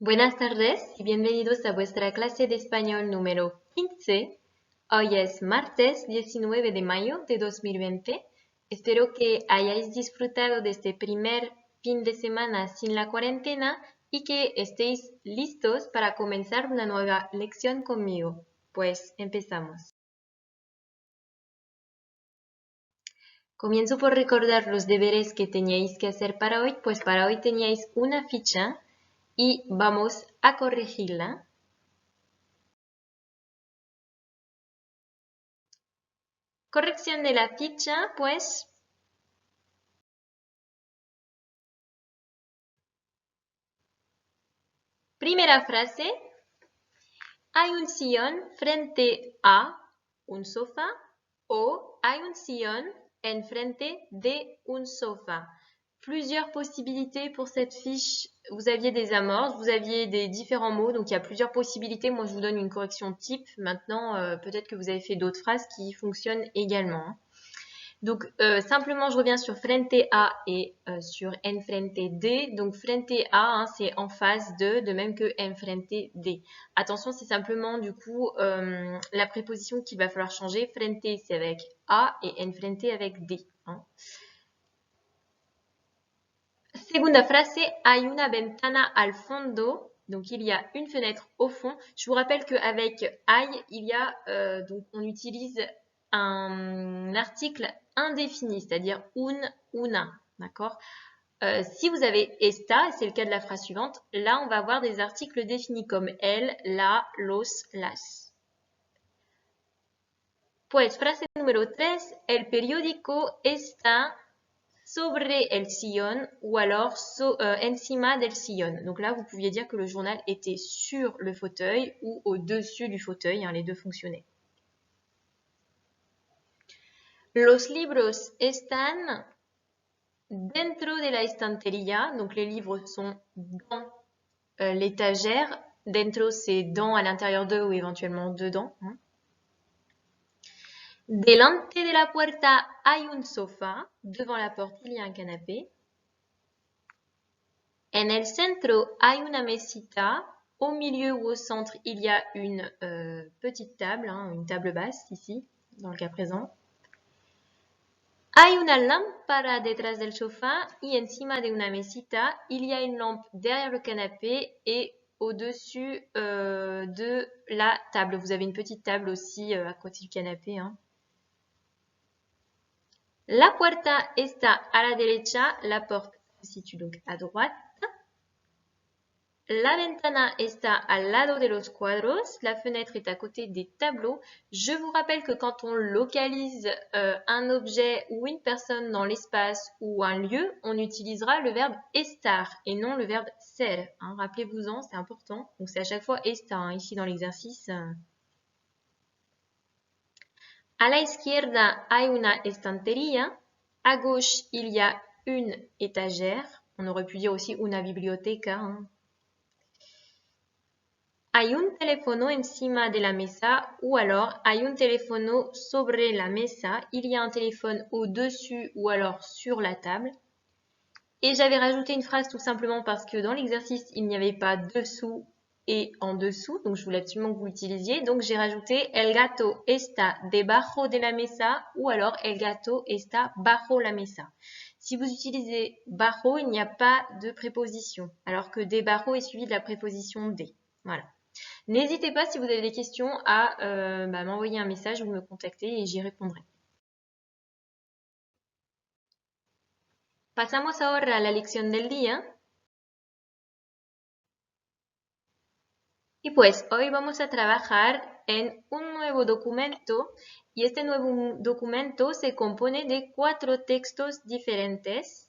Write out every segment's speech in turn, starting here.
Buenas tardes y bienvenidos a vuestra clase de español número 15. Hoy es martes 19 de mayo de 2020. Espero que hayáis disfrutado de este primer fin de semana sin la cuarentena y que estéis listos para comenzar una nueva lección conmigo. Pues empezamos. Comienzo por recordar los deberes que teníais que hacer para hoy, pues para hoy teníais una ficha y vamos a corregirla. Corrección de la ficha, pues primera frase, hay un sillón frente a un sofá o hay un sillón enfrente de un sofá. Plusieurs possibilités pour cette fiche. Vous aviez des amorces, vous aviez des différents mots, donc il y a plusieurs possibilités. Moi, je vous donne une correction type. Maintenant, peut-être que vous avez fait d'autres phrases qui fonctionnent également. Donc, simplement, je reviens sur frente a et sur enfrente de. Donc, frente a, hein, c'est en face de même que enfrente de. Attention, c'est simplement, du coup, la préposition qu'il va falloir changer. Frente, c'est avec a et enfrente avec de. Hein. Segunda frase, hay una ventana al fondo. Donc, il y a une fenêtre au fond. Je vous rappelle qu'avec hay, il y a, donc, on utilise un article indéfini, c'est-à-dire un, una, d'accord? Si vous avez esta, c'est le cas de la phrase suivante, là, on va avoir des articles définis comme el, la, los, las. Pues, frase número 3, el periódico está sobre el sillón ou alors encima del sillón. Donc là, vous pouviez dire que le journal était sur le fauteuil ou au-dessus du fauteuil, hein, les deux fonctionnaient. Los libros están dentro de la estantería, donc les livres sont dans l'étagère. Dentro, c'est dans, à l'intérieur de ou éventuellement dedans. Hein. Delante de la puerta hay un sofá. Devant la porte, il y a un canapé. En el centro hay una mesita. Au milieu ou au centre, il y a une petite table, hein, une table basse ici, dans le cas présent. Hay una lámpara detrás del sofá y encima de una mesita, il y a une lampe derrière le canapé et au-dessus de la table. Vous avez une petite table aussi à côté du canapé. Hein. La puerta está a la derecha, la porte se situe donc à droite. La ventana está al lado de los cuadros. La fenêtre est à côté des tableaux. Je vous rappelle que quand on localise un objet ou une personne dans l'espace ou un lieu, on utilisera le verbe estar et non le verbe ser. Hein, rappelez-vous-en, c'est important. Donc c'est à chaque fois estar, hein, ici dans l'exercice. A la izquierda hay una estantería. À gauche, il y a une étagère. On aurait pu dire aussi una biblioteca. Hein. Hay un teléfono encima de la mesa ou alors hay un teléfono sobre la mesa. Il y a un téléphone au-dessus ou alors sur la table. Et j'avais rajouté une phrase tout simplement parce que dans l'exercice, il n'y avait pas dessous et en dessous. Donc, je voulais absolument que vous l'utilisiez. Donc, j'ai rajouté el gato está debajo de la mesa ou alors el gato está bajo la mesa. Si vous utilisez bajo, il n'y a pas de préposition, alors que debajo est suivi de la préposition de. Voilà. N'hésitez pas si vous avez des questions à m'envoyer un message ou me contacter et j'y répondrai. Pasamos ahora a la lección del día. Y pues hoy vamos a trabajar en un nuevo documento y este nuevo documento se compone de 4 textos diferentes.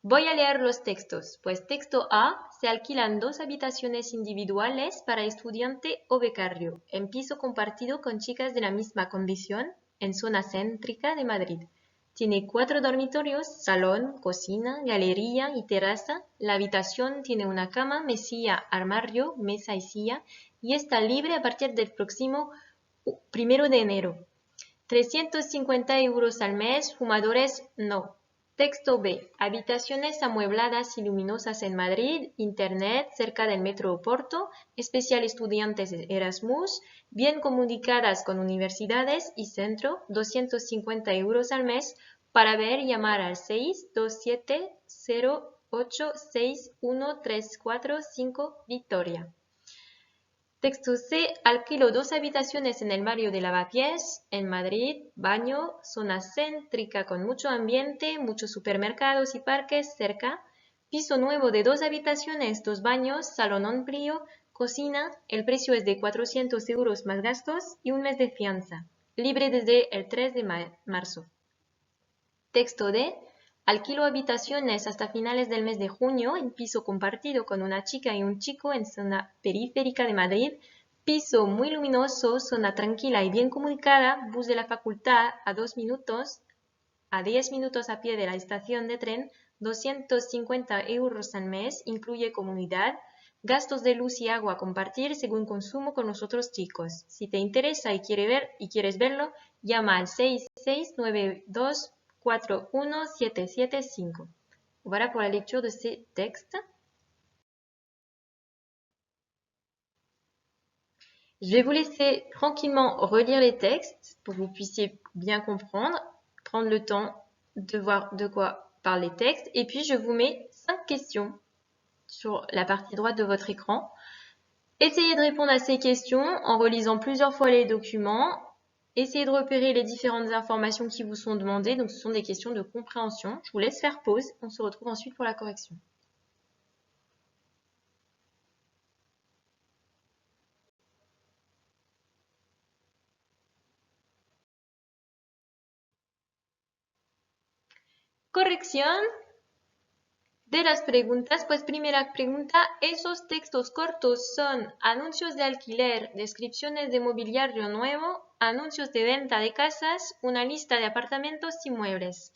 Voy a leer los textos. Pues texto A, se alquilan 2 habitaciones individuales para estudiante o becario en piso compartido con chicas de la misma condición en zona céntrica de Madrid. Tiene 4 dormitorios, salón, cocina, galería y terraza. La habitación tiene una cama, mesilla, armario, mesa y silla y está libre a partir del próximo 1 de enero. 350 € al mes, fumadores no. Texto B. Habitaciones amuebladas y luminosas en Madrid, internet cerca del metro Oporto, especial estudiantes de Erasmus, bien comunicadas con universidades y centro, 250 € al mes. Para ver, llamar al 627-0861-345 Victoria. Texto C. Alquilo 2 habitaciones en el barrio de Lavapiés, en Madrid, baño, zona céntrica con mucho ambiente, muchos supermercados y parques cerca, piso nuevo de 2 habitaciones, 2 baños, salón amplio, cocina, el precio es de 400 € más gastos y un mes de fianza, libre desde el 3 de marzo. Texto D. Alquilo habitaciones hasta finales del mes de junio en piso compartido con una chica y un chico en zona periférica de Madrid, piso muy luminoso, zona tranquila y bien comunicada, bus de la facultad a 10 minutos a pie de la estación de tren, 250 € al mes, incluye comunidad, gastos de luz y agua a compartir según consumo con los otros chicos. Si te interesa y quieres verlo, llama al 6692 41775. Voilà pour la lecture de ces textes. Je vais vous laisser tranquillement relire les textes pour que vous puissiez bien comprendre, prendre le temps de voir de quoi parlent les textes. Et puis, je vous mets 5 questions sur la partie droite de votre écran. Essayez de répondre à ces questions en relisant plusieurs fois les documents. Essayez de repérer les différentes informations qui vous sont demandées. Donc, ce sont des questions de compréhension. Je vous laisse faire pause. On se retrouve ensuite pour la correction. Corrección de las preguntas. Pues primera pregunta, ¿esos textos cortos son anuncios de alquiler, descripciones de mobiliario nuevo, anuncios de venta de casas, una lista de apartamentos y muebles?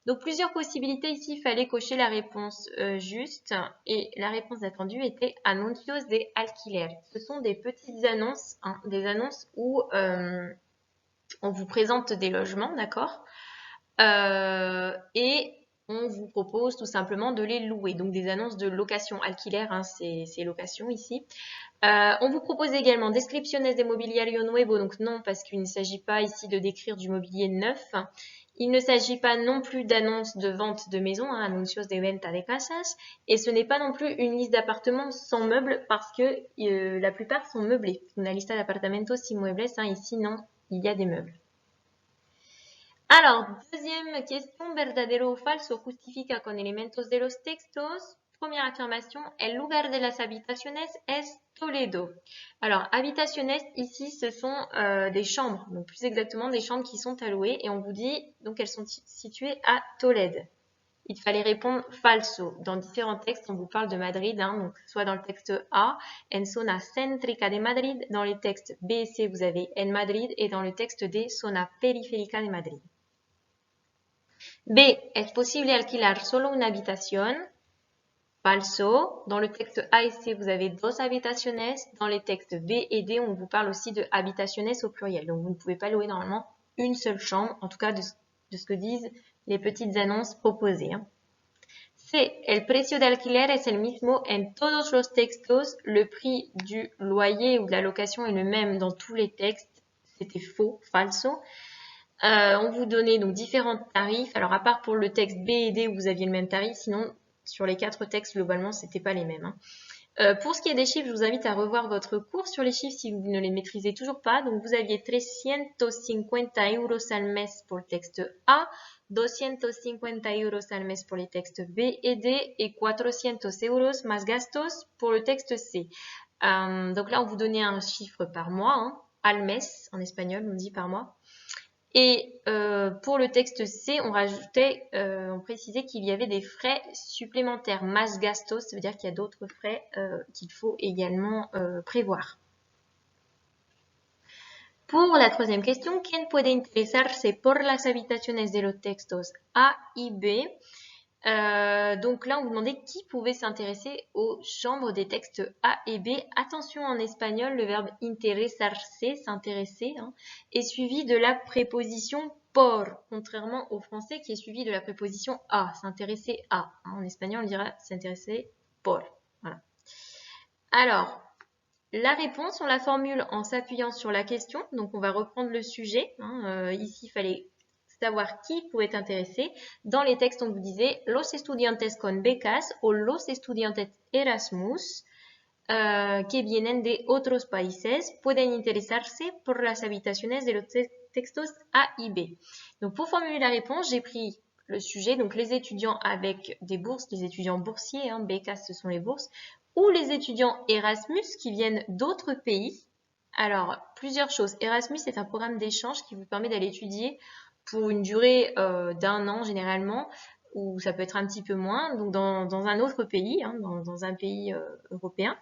Donc plusieurs possibilités ici, il fallait cocher la réponse juste et la réponse attendue était anuncios de alquiler. Ce sont des petites annonces, hein, des annonces où on vous présente des logements, d'accord, et on vous propose tout simplement de les louer. Donc des annonces de location alquiler, hein, c'est location ici. On vous propose également descripciones de mobiliario nuevo, donc non, parce qu'il ne s'agit pas ici de décrire du mobilier neuf. Il ne s'agit pas non plus d'annonces de vente de maisons, hein, anuncios de venta de casas, et ce n'est pas non plus une liste d'appartements sans meubles, parce que la plupart sont meublés. Una lista de apartamentos sin muebles, hein, ici non, il y a des meubles. Alors, deuxième question, verdadero o falso, justifica con elementos de los textos. Première affirmation, el lugar de las habitaciones es Toledo. Alors, habitaciones, ici, ce sont des chambres, donc plus exactement des chambres qui sont à louer, et on vous dit, donc elles sont situées à Tolède. Il fallait répondre falso. Dans différents textes, on vous parle de Madrid, hein, donc soit dans le texte A, en zona céntrica de Madrid, dans les textes B et C, vous avez en Madrid, et dans le texte D, zona periférica de Madrid. B. ¿Es posible alquilar solo una habitación? Falso. Dans le texte A et C, vous avez dos habitaciones. Dans les textes B et D, on vous parle aussi de habitaciones au pluriel. Donc, vous ne pouvez pas louer normalement une seule chambre, en tout cas de ce que disent les petites annonces proposées. Hein. C. El precio de alquiler es el mismo en todos los textos. Le prix du loyer ou de la location est le même dans tous les textes. C'était faux, falso. On vous donnait donc différents tarifs. Alors, à part pour le texte B et D où vous aviez le même tarif, sinon, sur les 4 textes, globalement, c'était pas les mêmes. Hein. Pour ce qui est des chiffres, je vous invite à revoir votre cours sur les chiffres si vous ne les maîtrisez toujours pas. Donc, vous aviez 350 € al mes pour le texte A, 250 € al mes pour les textes B et D, et 400 € más gastos pour le texte C. Donc là, on vous donnait un chiffre par mois, hein, al mes, en espagnol, on dit par mois. Et pour le texte C, on rajoutait, on précisait qu'il y avait des frais supplémentaires, más gastos, ça veut dire qu'il y a d'autres frais qu'il faut également prévoir. Pour la troisième question, ¿Quién puede interesarse por las habitaciones de los textos A y B? Donc là, on vous demandait qui pouvait s'intéresser aux chambres des textes A et B. Attention, en espagnol, le verbe interesarse, s'intéresser, hein, est suivi de la préposition por, contrairement au français qui est suivi de la préposition a, s'intéresser à. En espagnol, on dira s'intéresser por. Voilà. Alors, la réponse, on la formule en s'appuyant sur la question. Donc, on va reprendre le sujet. Ici, il fallait savoir qui pouvait être intéressé. Dans les textes, on vous disait los estudiantes con becas o los estudiantes Erasmus que vienen de otros países pueden interesarse por las habitaciones de los textos A y B. Donc, pour formuler la réponse, j'ai pris le sujet, donc les étudiants avec des bourses, les étudiants boursiers, becas, ce sont les bourses, ou les étudiants Erasmus qui viennent d'autres pays. Alors, plusieurs choses. Erasmus est un programme d'échange qui vous permet d'aller étudier pour une durée d'un an généralement, ou ça peut être un petit peu moins, donc dans un autre pays, dans un pays européen.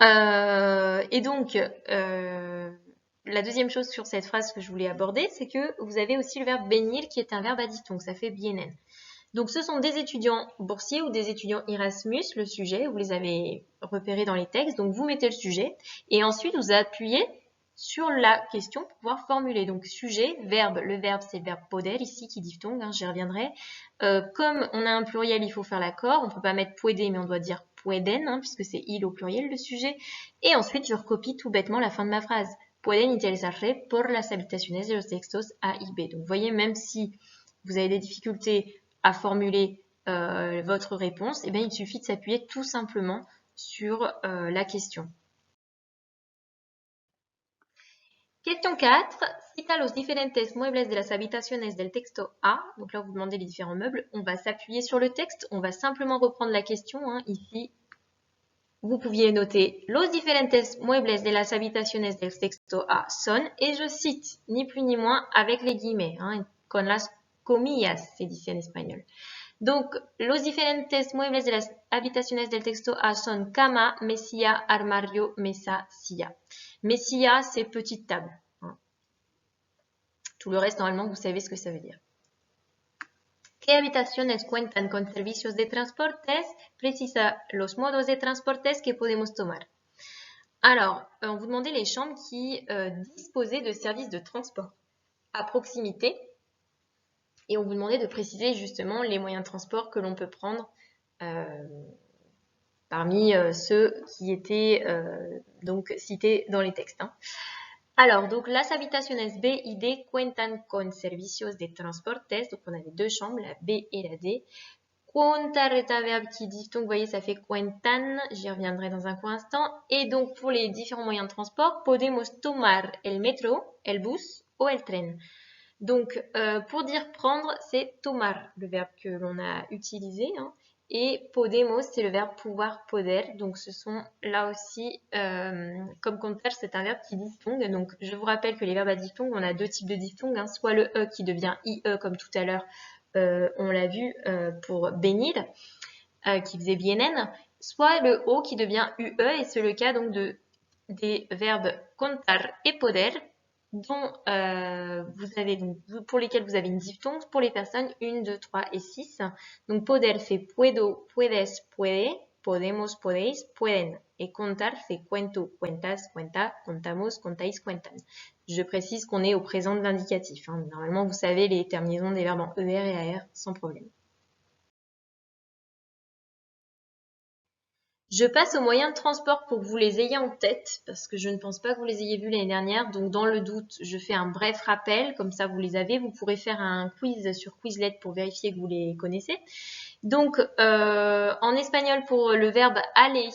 Et donc, la deuxième chose sur cette phrase que je voulais aborder, c'est que vous avez aussi le verbe venir qui est un verbe à diphtongue, ça fait vienen. Donc, ce sont des étudiants boursiers ou des étudiants Erasmus, le sujet, vous les avez repérés dans les textes. Donc, vous mettez le sujet et ensuite, vous appuyez sur la question pour pouvoir formuler. Donc, sujet, verbe. Le verbe, c'est le verbe poder ici qui diphtongue, j'y reviendrai. Comme on a un pluriel, il faut faire l'accord. On ne peut pas mettre puede, mais on doit dire pueden, puisque c'est il au pluriel, le sujet. Et ensuite, je recopie tout bêtement la fin de ma phrase. Pueden interesarse por las habitaciones de los textos A y B. Donc, vous voyez, même si vous avez des difficultés à formuler votre réponse, eh bien, il suffit de s'appuyer tout simplement sur la question. Question 4. Cita los diferentes muebles de las habitaciones del texto A. Donc là, vous demandez les différents meubles. On va s'appuyer sur le texte. On va simplement reprendre la question. Ici, vous pouviez noter los diferentes muebles de las habitaciones del texto A son, et je cite, ni plus ni moins, avec les guillemets, con las comillas, c'est dit en espagnol. Donc, los diferentes muebles de las habitaciones del texto A son cama, mesilla, armario, mesa, silla. Mesilla, c'est petite table. Tout le reste, normalement, vous savez ce que ça veut dire. ¿Qué habitaciones cuentan con servicios de transportes? Precisa los modos de transportes que podemos tomar. Alors, on vous demandait les chambres qui disposaient de services de transport à proximité. Et on vous demandait de préciser justement les moyens de transport que l'on peut prendre parmi ceux qui étaient donc cités dans les textes. Alors, donc, las habitaciones B y D cuentan con servicios de transportes. Donc, on avait deux chambres, la B et la D. Contar est un verbe qui dit, donc, vous voyez, ça fait cuentan. J'y reviendrai dans un court instant. Et donc, pour les différents moyens de transport, podemos tomar el metro, el bus o el tren. Donc, pour dire prendre, c'est tomar, le verbe que l'on a utilisé. Et podemos, c'est le verbe pouvoir, poder. Donc, ce sont là aussi, comme contar, c'est un verbe qui diphtongue. Donc, je vous rappelle que les verbes à diphtongue, on a deux types de diphtongue. Soit le E qui devient IE, comme tout à l'heure, on l'a vu pour venir, qui faisait vienen. Soit le O qui devient UE, et c'est le cas donc des verbes contar et poder, dont vous avez donc, pour lesquels vous avez une diphtongue pour les personnes 1, 2, 3 et 6. Donc poder fait puedo, puedes, puede, podemos, podéis, pueden. Et contar fait cuento, cuentas, cuenta, contamos, contáis, cuentan. Je précise qu'on est au présent de l'indicatif. Normalement, vous savez les terminaisons des verbes en ER et AR sans problème. Je passe aux moyens de transport pour que vous les ayez en tête, parce que je ne pense pas que vous les ayez vus l'année dernière. Donc, dans le doute, je fais un bref rappel, comme ça vous les avez. Vous pourrez faire un quiz sur Quizlet pour vérifier que vous les connaissez. Donc, en espagnol, pour le verbe aller,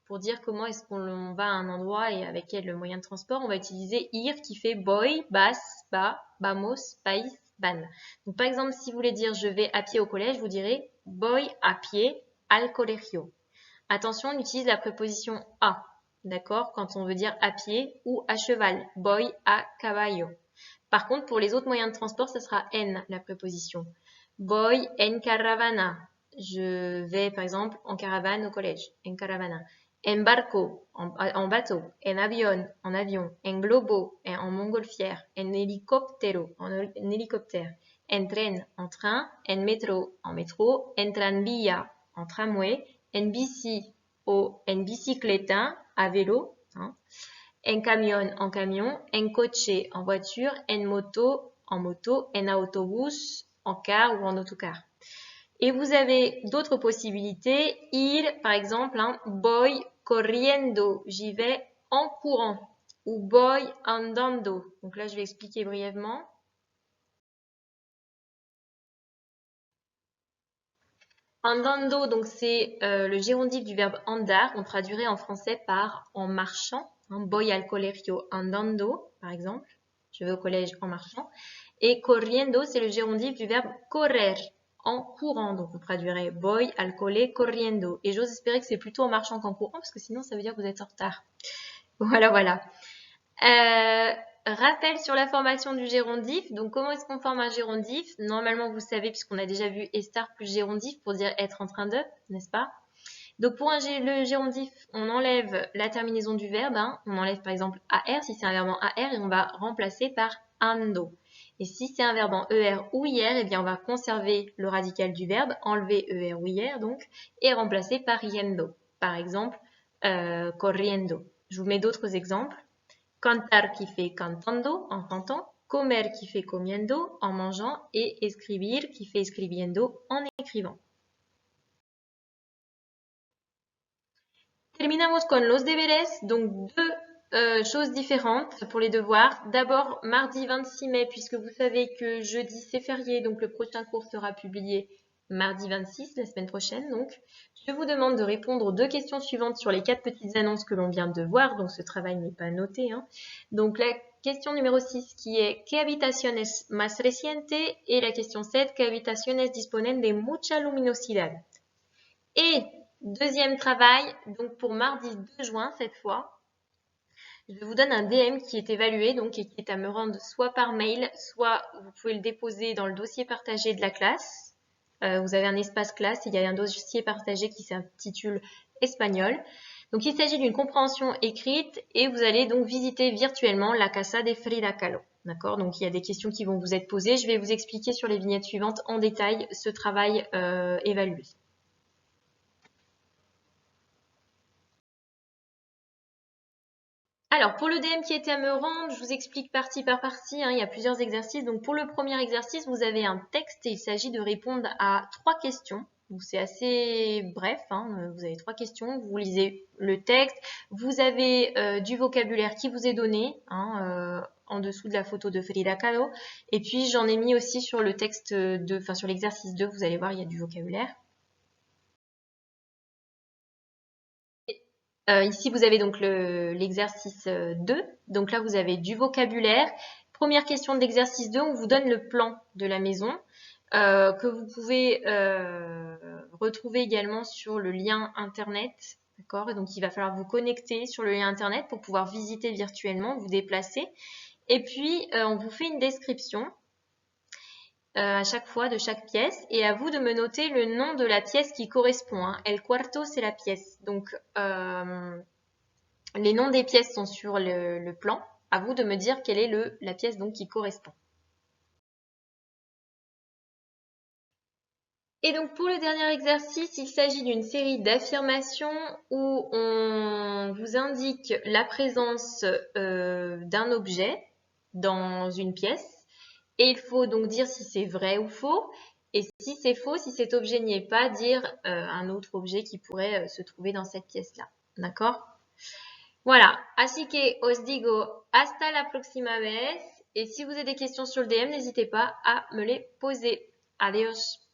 pour dire comment est-ce qu'on va à un endroit et avec quel moyen de transport, on va utiliser ir qui fait voy, vas, va, vamos, vais, van. Donc, par exemple, si vous voulez dire je vais à pied au collège, vous direz voy a pie al colegio. Attention, on utilise la préposition a, d'accord, quand on veut dire à pied ou à cheval, voy a caballo. Par contre, pour les autres moyens de transport, ce sera en, la préposition. Voy en caravana. Je vais, par exemple, en caravane au collège, en caravana. En barco, en bateau. En avion, en avion. En globo, en montgolfière. En hélicoptero, en hélicoptère. En tren, en train. En métro, en métro. En tranvía, en tramway. En bici ou en bicicleta, à vélo, en camion, en camion, en coche, en voiture, en moto, en moto, en autobus, en car ou en autocar. Et vous avez d'autres possibilités. Ir, par exemple, hein, voy corriendo, j'y vais en courant. Ou voy andando. Donc là, je vais expliquer brièvement. Andando, donc c'est le gérondif du verbe andar. On traduirait en français par en marchant. Hein, voy al colegio andando, par exemple. Je vais au collège en marchant. Et corriendo, c'est le gérondif du verbe correr, en courant. Donc on traduirait voy al cole corriendo. Et j'ose espérer que c'est plutôt en marchant qu'en courant, parce que sinon ça veut dire que vous êtes en retard. Voilà, voilà. Rappel sur la formation du gérondif. Donc, comment est-ce qu'on forme un gérondif? Normalement, vous savez, puisqu'on a déjà vu estar plus gérondif pour dire être en train de, n'est-ce pas? Donc, pour le gérondif, on enlève la terminaison du verbe. Hein. On enlève par exemple AR si c'est un verbe en AR et on va remplacer par ando. Et si c'est un verbe en ER ou IR, eh bien, on va conserver le radical du verbe, enlever ER ou IR donc, et remplacer par yendo. Par exemple, corriendo. Je vous mets d'autres exemples. Cantar qui fait cantando, en chantant. Comer qui fait comiendo, en mangeant. Et escribir qui fait escribiendo, en écrivant. Terminamos con los deberes, donc deux choses différentes pour les devoirs. D'abord, mardi 26 mai, puisque vous savez que jeudi c'est férié, donc le prochain cours sera publié mardi 26, la semaine prochaine. Donc, je vous demande de répondre aux deux questions suivantes sur les 4 petites annonces que l'on vient de voir. Donc, ce travail n'est pas noté. Hein. Donc, la question numéro 6 qui est ¿Qué habitaciones más reciente? Et la question 7, ¿Qué habitaciones disponen de mucha luminosidad? Et deuxième travail, donc pour mardi 2 juin cette fois, je vous donne un DM qui est évalué donc, et qui est à me rendre soit par mail, soit vous pouvez le déposer dans le dossier partagé de la classe. Vous avez un espace classe, il y a un dossier partagé qui s'intitule Espagnol. Donc il s'agit d'une compréhension écrite et vous allez donc visiter virtuellement la Casa de Frida Kahlo. D'accord? Donc il y a des questions qui vont vous être posées. Je vais vous expliquer sur les vignettes suivantes en détail ce travail évalué. Alors, pour le DM qui était à me rendre, je vous explique partie par partie. Hein, il y a plusieurs exercices. Donc, pour le premier exercice, vous avez un texte et il s'agit de répondre à 3 questions. Donc, c'est assez bref. Hein, vous avez 3 questions. Vous lisez le texte. Vous avez du vocabulaire qui vous est donné en dessous de la photo de Frida Kahlo. Et puis, j'en ai mis aussi sur le texte sur l'exercice 2. Vous allez voir, il y a du vocabulaire. Ici, vous avez donc l'exercice 2. Donc là, vous avez du vocabulaire. Première question de l'exercice 2, on vous donne le plan de la maison que vous pouvez retrouver également sur le lien Internet. D'accord? Et donc, il va falloir vous connecter sur le lien Internet pour pouvoir visiter virtuellement, vous déplacer. Et puis, on vous fait une description à chaque fois de chaque pièce et à vous de me noter le nom de la pièce qui correspond. Hein. El cuarto, c'est la pièce. Donc, les noms des pièces sont sur le plan. À vous de me dire quelle est la pièce donc qui correspond. Et donc pour le dernier exercice, il s'agit d'une série d'affirmations où on vous indique la présence d'un objet dans une pièce. Et il faut donc dire si c'est vrai ou faux. Et si c'est faux, si cet objet n'y est pas, dire un autre objet qui pourrait se trouver dans cette pièce-là. D'accord? Voilà, así que os digo hasta la próxima vez. Et si vous avez des questions sur le DM, n'hésitez pas à me les poser. Adiós.